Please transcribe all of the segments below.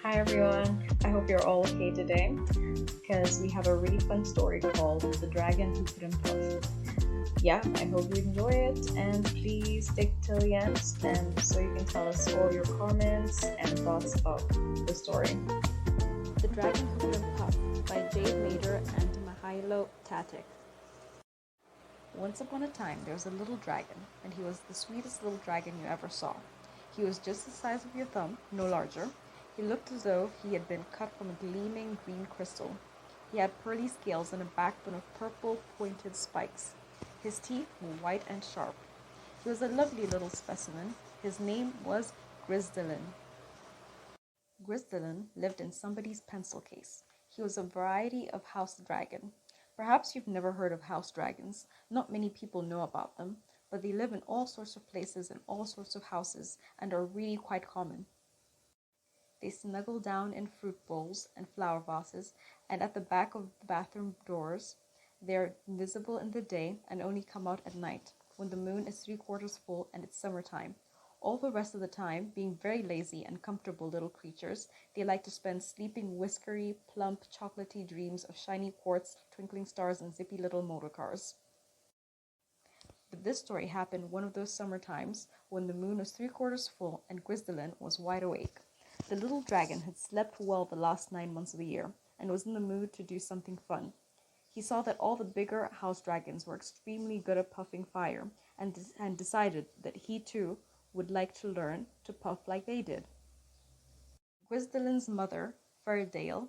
Hi everyone, I hope you're all okay today because we have a really fun story called The Dragon Who Couldn't Puff. Yeah, I hope you enjoy it and please stick till the end and so you can tell us all your comments and thoughts about the story. The Dragon Who Couldn't Puff by Jade Mader and Mihailo Tatic. Once upon a time, there was a little dragon, and he was the sweetest little dragon you ever saw. He was just the size of your thumb, no larger. He looked as though he had been cut from a gleaming green crystal. He had pearly scales and a backbone of purple pointed spikes. His teeth were white and sharp. He was a lovely little specimen. His name was Grizdelen. Grizdelen lived in somebody's pencil case. He was a variety of house dragon. Perhaps you've never heard of house dragons. Not many people know about them, but they live in all sorts of places in all sorts of houses and are really quite common. They snuggle down in fruit bowls and flower vases and at the back of the bathroom doors. They're invisible in the day and only come out at night when the moon is 3/4 full and it's summertime. All the rest of the time, being very lazy and comfortable little creatures, they like to spend sleeping whiskery, plump, chocolatey dreams of shiny quartz, twinkling stars, and zippy little motor cars. But this story happened one of those summer times when the moon was 3/4 full and Grizdelen was wide awake. The little dragon had slept well the last 9 months of the year and was in the mood to do something fun. He saw that all the bigger house dragons were extremely good at puffing fire and decided that he too would like to learn to puff like they did. Grisdelin's mother, Fairdale,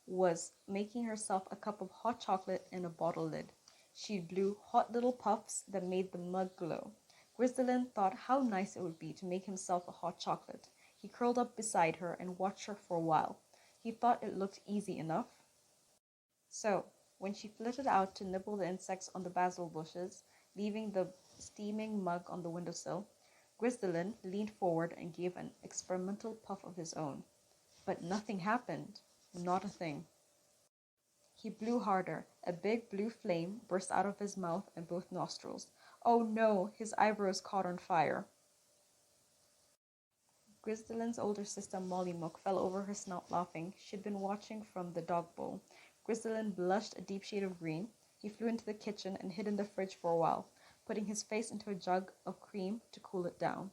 was making herself a cup of hot chocolate in a bottle lid. She blew hot little puffs that made the mug glow. Grisdelin thought how nice it would be to make himself a hot chocolate. He curled up beside her and watched her for a while. He thought it looked easy enough. So, when she flitted out to nibble the insects on the basil bushes, leaving the steaming mug on the windowsill, Grisdelin leaned forward and gave an experimental puff of his own. But nothing happened. Not a thing. He blew harder. A big blue flame burst out of his mouth and both nostrils. Oh no, his eyebrows caught on fire. Grisdelin's older sister Molly Mook fell over her snout laughing. She'd been watching from the dog bowl. Grisdelin blushed a deep shade of green. He flew into the kitchen and hid in the fridge for a while, putting his face into a jug of cream to cool it down.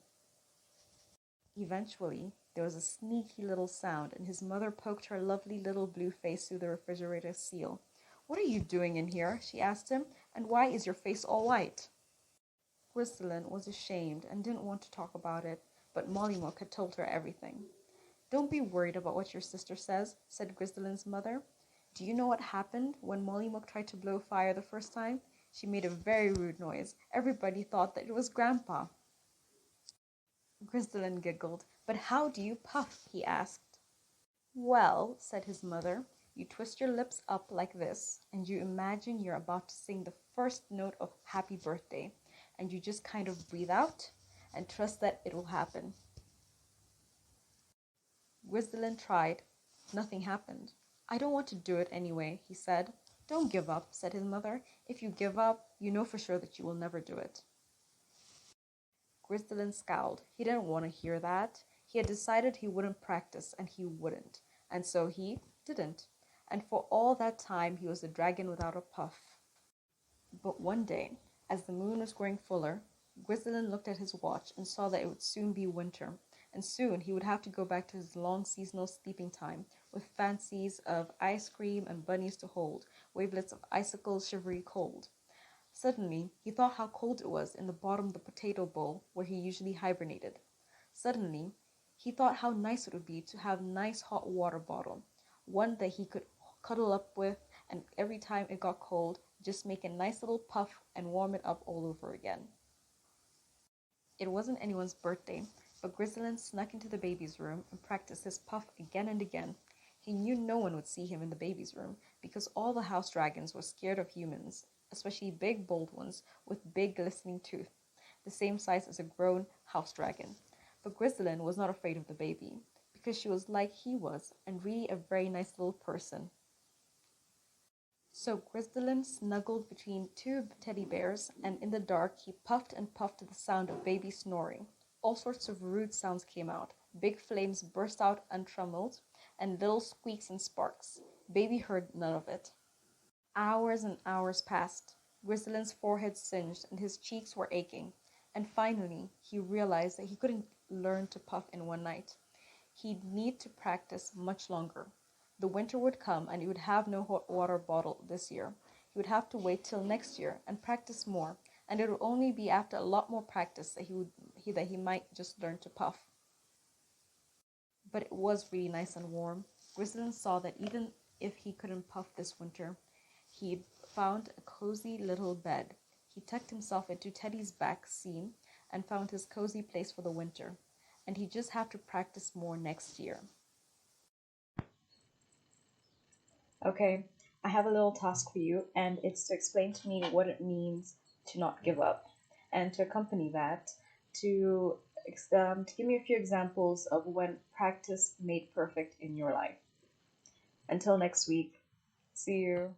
Eventually, there was a sneaky little sound, and his mother poked her lovely little blue face through the refrigerator seal. "What are you doing in here?" she asked him, "and why is your face all white?" Grisdelin was ashamed and didn't want to talk about it, but Mollymook had told her everything. "Don't be worried about what your sister says," said Grisdelin's mother. "Do you know what happened when Mollymook tried to blow fire the first time? She made a very rude noise. Everybody thought that it was Grandpa." Grisdelin giggled. "But how do you puff?" he asked. "Well," said his mother, "you twist your lips up like this, and you imagine you're about to sing the first note of Happy Birthday, and you just kind of breathe out and trust that it will happen." Grisdelin tried. Nothing happened. "I don't want to do it anyway," he said. "Don't give up," said his mother. "If you give up, you know for sure that you will never do it." Grisdelin scowled. He didn't want to hear that. He had decided he wouldn't practice, and he wouldn't. And so he didn't. And for all that time, he was a dragon without a puff. But one day, as the moon was growing fuller, Grisdelin looked at his watch and saw that it would soon be winter, and soon he would have to go back to his long seasonal sleeping time, with fancies of ice cream and bunnies to hold, wavelets of icicle shivery cold. Suddenly, he thought how cold it was in the bottom of the potato bowl where he usually hibernated. Suddenly, he thought how nice it would be to have a nice hot water bottle, one that he could cuddle up with, and every time it got cold, just make a nice little puff and warm it up all over again. It wasn't anyone's birthday, but Grisdelin snuck into the baby's room and practiced his puff again and again. He knew no one would see him in the baby's room because all the house dragons were scared of humans, especially big, bold ones with big, glistening teeth, the same size as a grown house dragon. But Grisdelin was not afraid of the baby because she was like he was and really a very nice little person. So Grisdelin snuggled between two teddy bears, and in the dark he puffed and puffed to the sound of baby snoring. All sorts of rude sounds came out. Big flames burst out untrummelled, and little squeaks and sparks. Baby heard none of it. Hours and hours passed. Grizzly's forehead singed and his cheeks were aching. And finally, he realized that he couldn't learn to puff in one night. He'd need to practice much longer. The winter would come and he would have no hot water bottle this year. He would have to wait till next year and practice more, and it would only be after a lot more practice that he might just learn to puff. But it was really nice and warm. Grizzly saw that even if he couldn't puff this winter, he'd found a cozy little bed. He tucked himself into Teddy's back seam and found his cozy place for the winter, and he just have to practice more next year. Okay, I have a little task for you, and it's to explain to me what it means to not give up, and to accompany that, to to give me a few examples of when practice made perfect in your life. Until next week, see you.